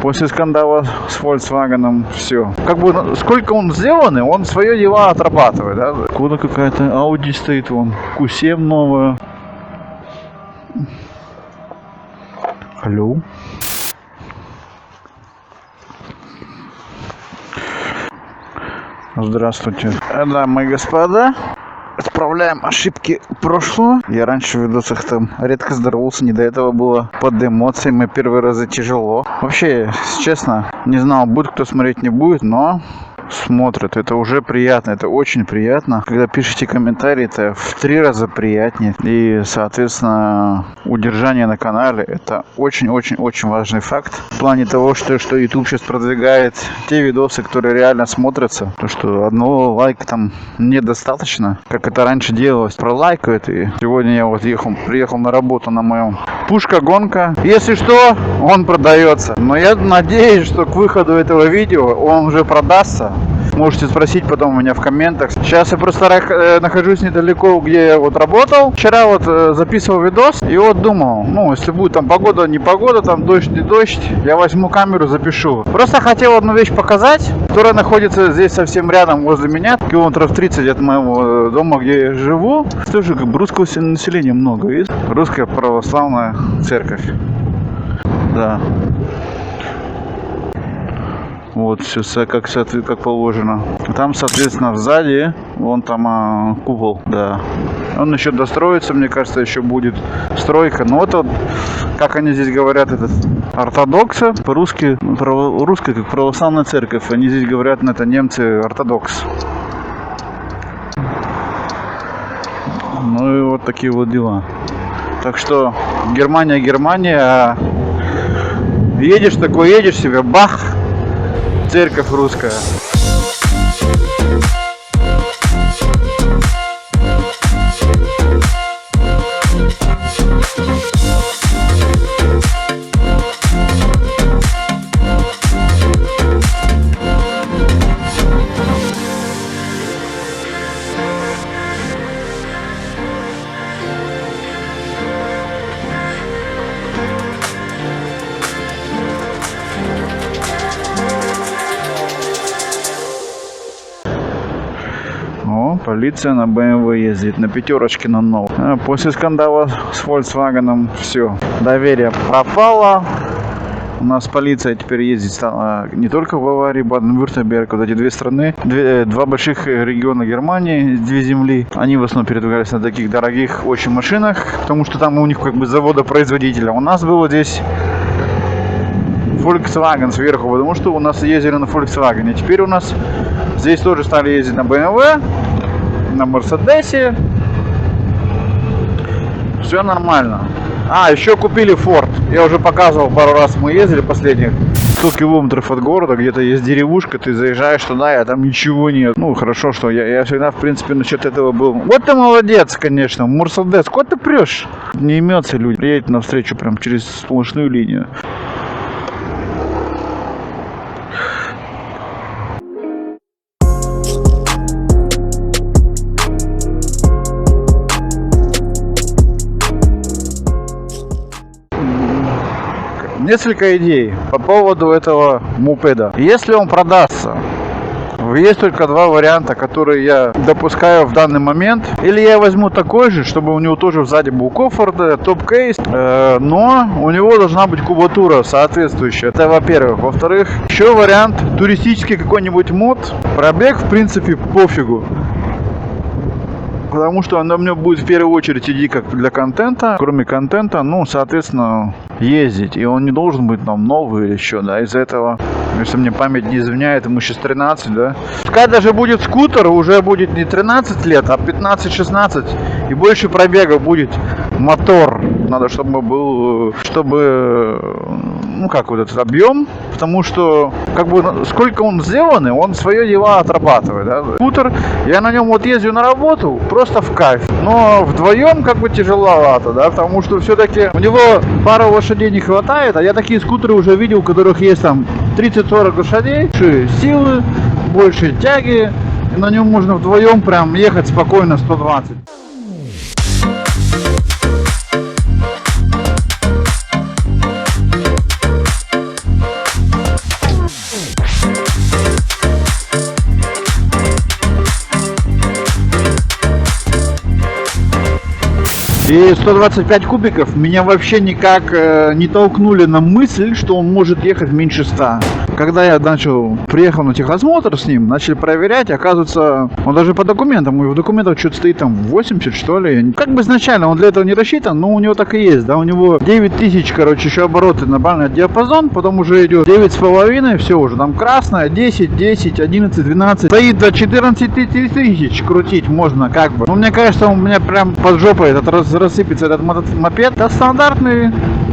После скандала с Volkswagen все. Как бы сколько он сделан, он свое дело отрабатывает. Да? Куда какая-то Audi стоит, вон Q7 новая. Алло. Здравствуйте, дамы и господа. Исправляем ошибки прошлого. Я раньше в видосах там редко здоровался, не до этого было под эмоциями, первые разы тяжело. Вообще, если честно, не знал, будет кто смотреть, не будет, но смотрят. Это уже приятно, это очень приятно. Когда пишете комментарии, это в 3 раза приятнее. И, соответственно, удержание на канале — это очень-очень-очень важный факт. В плане того, что YouTube сейчас продвигает те видосы, которые реально смотрятся. То, что одного лайка там недостаточно, как это раньше делалось. Пролайкают. И сегодня я вот приехал на работу на моем пушка-гонка. Если что, он продается. Но я надеюсь, что к выходу этого видео он уже продастся. Можете спросить потом у меня в комментах. Сейчас я просто нахожусь недалеко, где я вот работал. Вчера вот записывал видос и вот думал, ну, если будет там погода, не погода, там дождь, не дождь, я возьму камеру, запишу. Просто хотел одну вещь показать, которая находится здесь совсем рядом возле меня, километров 30 от моего дома, где я живу. Тоже как бы русского населения много, видишь? Русская православная церковь. Да. Вот все как положено. Там, соответственно, сзади вон там купол, да. Он еще достроится, мне кажется, еще будет стройка. Но вот, как они здесь говорят, этот ортодоксы, по-русски, русская как православная церковь. Они здесь говорят, это немцы ортодокс. Ну и вот такие вот дела. Так что Германия, едешь такой, едешь себе, бах! Церковь русская. Полиция на BMW ездит, на пятерочке на новом. После скандала с Volkswagen все, доверие пропало. У нас полиция теперь ездит стала не только в Баварии, Баден-Вюртемберг, вот эти две страны, два больших региона Германии, 2 земли. Они в основном передвигались на таких дорогих очень машинах, потому что там у них как бы завода-производителя. У нас было здесь Volkswagen сверху, потому что у нас ездили на Volkswagen. И теперь у нас здесь тоже стали ездить на BMW, на Мерседесе. Все нормально. Еще купили Ford. Я уже показывал пару раз, мы ездили последних 100 километров от города, где-то есть деревушка, ты заезжаешь туда, и там ничего нет. Ну, хорошо, что я всегда, в принципе, насчет этого был. Вот ты молодец, конечно, Мерседес, куда ты прешь? Не имется люди, приедет навстречу прям через сплошную линию. Несколько идей по поводу этого мопеда. Если он продастся, есть только 2 варианта, которые я допускаю в данный момент. Или я возьму такой же, чтобы у него тоже сзади был кофр, топ-кейс, но у него должна быть кубатура соответствующая. Это во-первых. Во-вторых, еще вариант туристический какой-нибудь мод. Пробег, в принципе, пофигу. Потому что она мне будет в первую очередь идти как для контента. Кроме контента, ну, соответственно, ездить. И он не должен быть там новый или еще, да. Из-за этого, если мне память не изменяет, ему сейчас 13, да. Пускай даже будет скутер, уже будет не 13 лет, а 15-16. И больше пробега будет мотор. Надо, чтобы был, ну, как вот этот объем. Потому что, как бы, сколько он сделан, он свое дело отрабатывает, да. Скутер, я на нем вот езжу на работу, просто в кайф. Но вдвоем как бы тяжеловато, да, потому что все-таки у него пару лошадей не хватает, а я такие скутеры уже видел, у которых есть там 30-40 лошадей, больше силы, больше тяги, и на нем можно вдвоем прям ехать спокойно 120. И 125 кубиков меня вообще никак не толкнули на мысль, что он может ехать меньше 100. Когда я приехал на техосмотр с ним, начали проверять, оказывается, он даже по документам, и в документах что-то стоит там 80, что ли. Как бы изначально он для этого не рассчитан, но у него так и есть, да, у него 9000, короче, еще обороты, нормальный диапазон, потом уже идет 9,5, все уже, там красное, 10, 10, 11, 12, стоит до 14 тысяч крутить можно, как бы. Но мне кажется, у меня прям под жопой этот рассыпется этот мопед. Это стандартный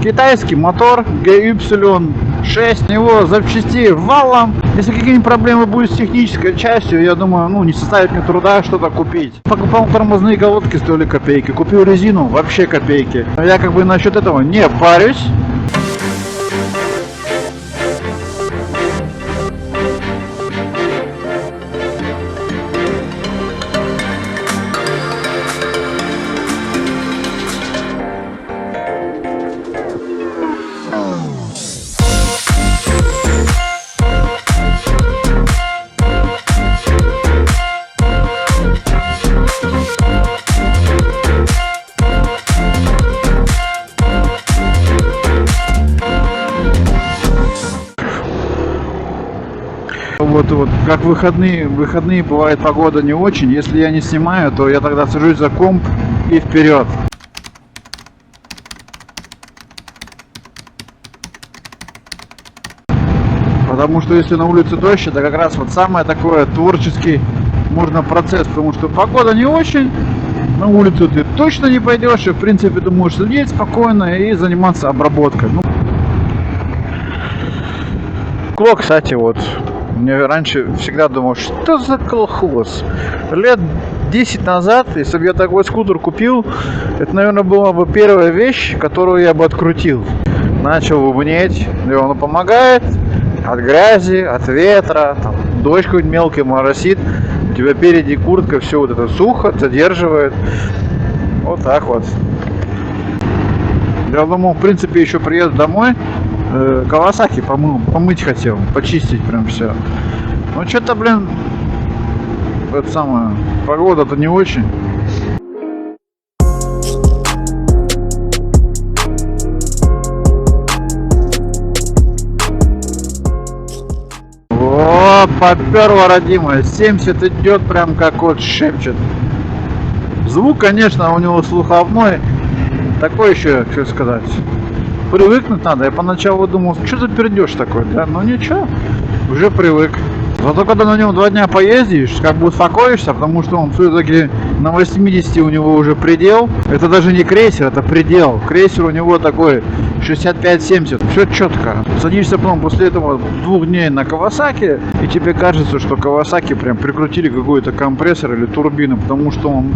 китайский мотор GY6, у него запчастей валом. Если какие-нибудь проблемы будут с технической частью, я думаю, не составит мне труда что-то купить. Покупал тормозные колодки, стоили копейки, купил резину, вообще копейки. Я как бы насчет этого не парюсь. Вот как выходные бывает погода не очень. Если я не снимаю, то я тогда сажусь за комп и вперед. Потому что если на улице дождь, это как раз вот самое такое творческий можно процесс, потому что погода не очень, на улицу ты точно не пойдешь, и в принципе ты можешь сидеть спокойно и заниматься обработкой. Кстати, вот. Я раньше всегда думал, что за колхоз. Лет 10 назад, если бы я такой скутер купил, это, наверное, была бы первая вещь, которую я бы открутил. Начал бубнеть, и он помогает от грязи, от ветра, там, дождь какой-нибудь мелкий моросит, у тебя впереди куртка, все вот это сухо, задерживает. Вот так вот. Я думал, в принципе, еще приеду домой, Кавасаки помыть хотел, почистить прям все. Ну что-то, блин, это самое, погода-то не очень. О, попёрло, родимая, 70 идет прям как вот шепчет. Звук, конечно, у него слуховной, такой еще, что сказать. Привыкнуть надо. Я поначалу думал, что за пердеж такой, да? Но ничего, уже привык. Зато когда на нем 2 дня поездишь, как бы успокоишься, потому что он все-таки на 80 у него уже предел. Это даже не крейсер, это предел. Крейсер у него такой 65-70. Все четко. Садишься потом после этого 2 дней на Кавасаки, и тебе кажется, что Кавасаки прям прикрутили какой-то компрессор или турбину, потому что он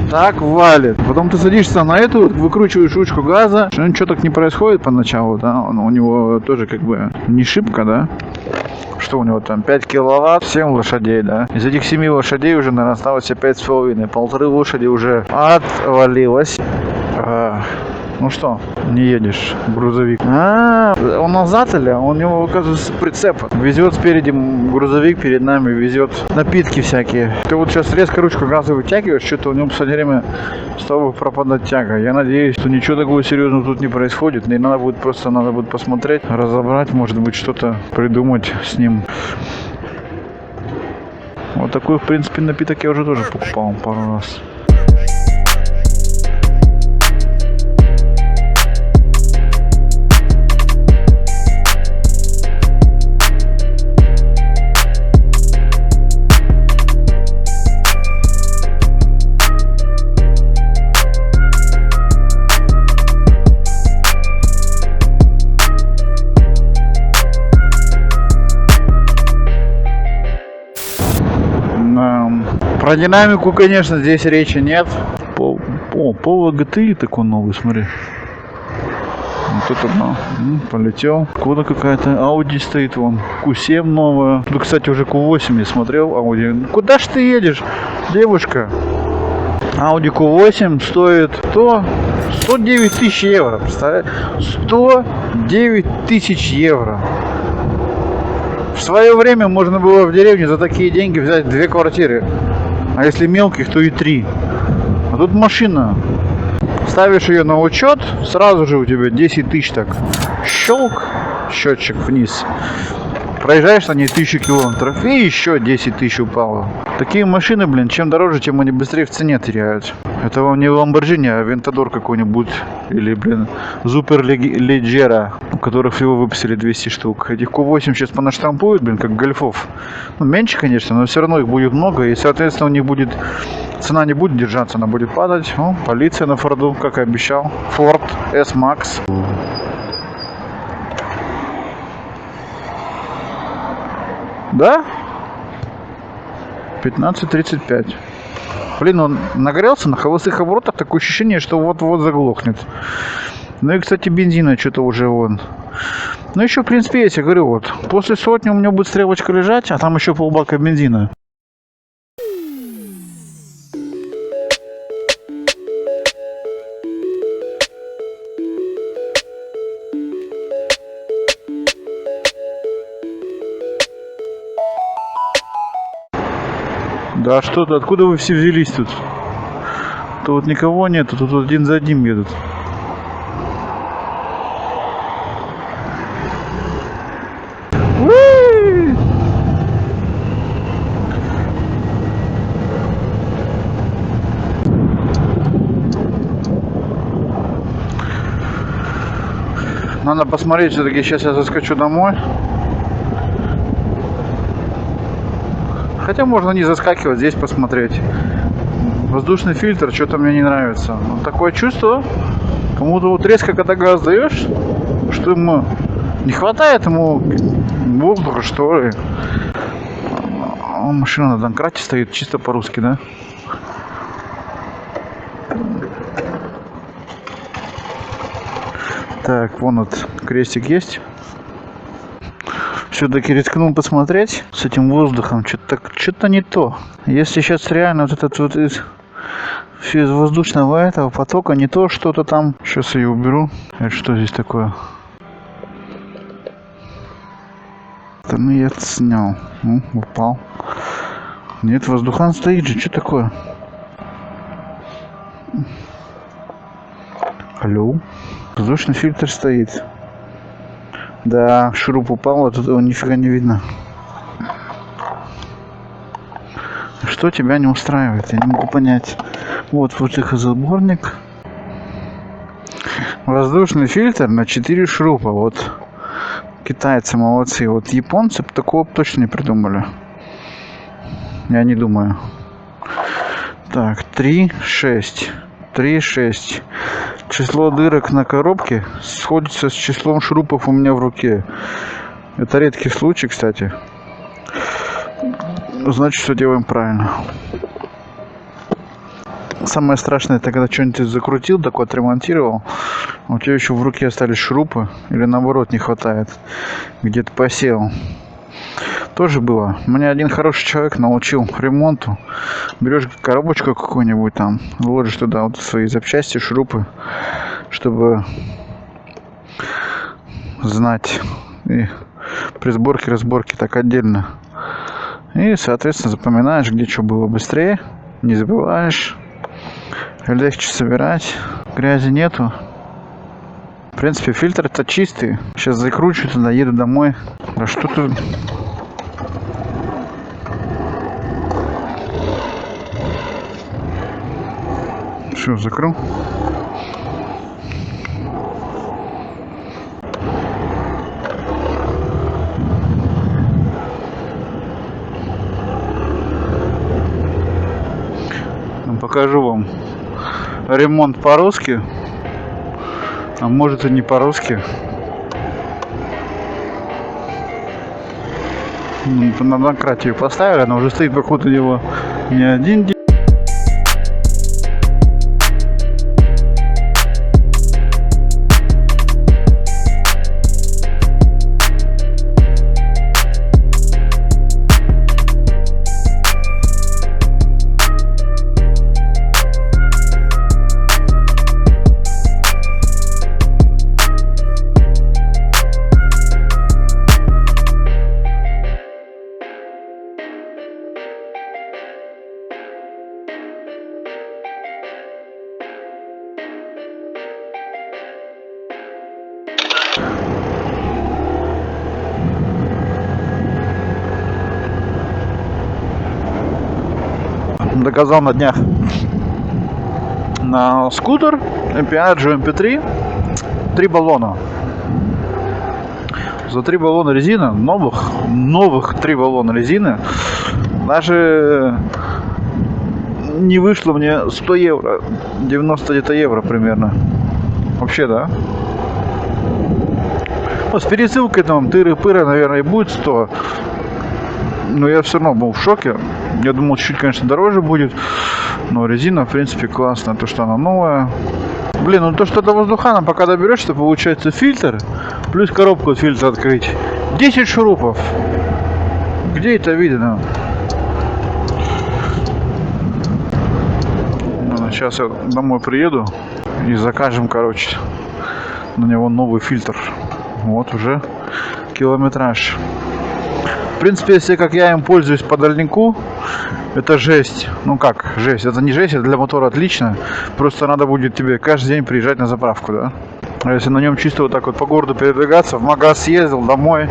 так валит. Потом ты садишься на эту, выкручиваешь ручку газа, ничего так не происходит поначалу, да, у него тоже как бы не шибко, да. Что у него там, 5 киловатт, 7 лошадей, да. Из этих 7 лошадей уже, наверное, осталось 5,5. 1,5 лошади уже отвалилось. Ну что, не едешь, грузовик? Он назад или? У него, оказывается, прицеп. Везет спереди грузовик, перед нами везет напитки всякие. Ты вот сейчас резко ручку газа вытягиваешь, что-то у него в последнее время стала пропадать тяга. Я надеюсь, что ничего такого серьезного тут не происходит. И надо будет посмотреть, разобрать, может быть, что-то придумать с ним. Вот такой, в принципе, напиток я уже тоже покупал пару раз. Про динамику, конечно, здесь речи нет. Пол GTI такой новый, смотри. Вот это да. Полетел. Кода какая-то. Audi стоит вон. Q7 новая. Тут, кстати, уже Q8 я смотрел. Audi. Куда ж ты едешь, девушка? Audi Q8 стоит 109 тысяч евро. Представляешь? 109 тысяч евро. В свое время можно было в деревне за такие деньги взять 2 квартиры. А если мелких, то и 3. А тут машина. Ставишь ее на учет, сразу же у тебя 10 тысяч так щелк, счетчик вниз. Проезжаешь на ней 1000 километров и еще 10 тысяч упало. Такие машины, блин, чем дороже, тем они быстрее в цене теряют. Это вам не Lamborghini, а Вентадор какой-нибудь. Или, блин, Супер Леджера, у которых всего выпустили 200 штук. Этих Q8 сейчас понаштампуют, блин, как гольфов. Ну, меньше, конечно, но все равно их будет много. И, соответственно, у них будет... Цена не будет держаться, она будет падать. О, полиция на Форду, как и обещал. Ford S-Max. Да? 15:35. Блин, он нагрелся на холостых оборотах, такое ощущение, что вот-вот заглохнет. Ну и, кстати, бензина что-то уже вон. Ну еще, в принципе, есть, я говорю, вот. После сотни у меня будет стрелочка лежать, а там еще полбака бензина. Да что-то, откуда вы все взялись тут? То вот никого нет, тут вот один за одним едут. Уи! Надо посмотреть, все-таки сейчас я заскочу домой. Хотя можно не заскакивать, здесь посмотреть. Воздушный фильтр что-то мне не нравится. Вот такое чувство, кому-то вот резко, когда газ даешь, что ему не хватает ему воздуха, что ли. Машина на домкрате стоит, чисто по-русски, да? Так, вон вот крестик есть. Все-таки рискнул посмотреть с этим воздухом. Что-то не то. Если сейчас реально вот этот вот все из воздушного этого потока не то, что-то там. Сейчас я ее уберу. Это что здесь такое? Да ну я снял. Упал. Нет, воздухан стоит же. Что такое? Алло? Воздушный фильтр стоит. Да, шуруп упал, а тут его нифига не видно. Что тебя не устраивает? Я не могу понять. Вот воздухозаборник. Воздушный фильтр на 4 шурупа. Вот китайцы молодцы. Вот японцы такого точно не придумали. Я не думаю. Так, 3,6. 3,6. Число дырок на коробке сходится с числом шурупов у меня в руке. Это редкий случай, кстати. Значит, все делаем правильно. Самое страшное, это когда что-нибудь закрутил, такой отремонтировал, у тебя еще в руке остались шурупы, или наоборот не хватает, где-то посел. Тоже было. Меня один хороший человек научил ремонту. Берешь коробочку какую-нибудь там, ложишь туда вот свои запчасти, шурупы, чтобы знать. И при сборке-разборке так отдельно. И, соответственно, запоминаешь, где что было быстрее. Не забываешь. Легче собирать. Грязи нету. В принципе, фильтр-то чистый. Сейчас закручу туда, еду домой. Да что тут... Все, закрыл. Покажу вам ремонт по-русски, а может и не по-русски. На домкрате ее поставили, она уже стоит, походу, его не один день. доказал на днях. На скутер Piaggio MP3 3 баллона. За 3 баллона резины, новых 3 баллона резины, даже не вышло мне 100 евро, 90 где-то евро примерно. Вообще, да? Ну, с пересылкой там тыры-пыры, наверное, и будет 100. Но я все равно был в шоке. Я думал, чуть-чуть, конечно, дороже будет. Но резина, в принципе, классная. То, что она новая. Блин, ну то, что до воздухана, пока доберешься, получается фильтр. Плюс коробку от фильтра открыть. 10 шурупов. Где это видно? Ну, сейчас я домой приеду и закажем, короче, на него новый фильтр. Вот уже километраж. В принципе, если как я им пользуюсь по дальнику, это жесть. Ну как, жесть. Это не жесть, это для мотора отлично. Просто надо будет тебе каждый день приезжать на заправку, да? А если на нем чисто вот так вот по городу передвигаться, в магаз съездил, домой.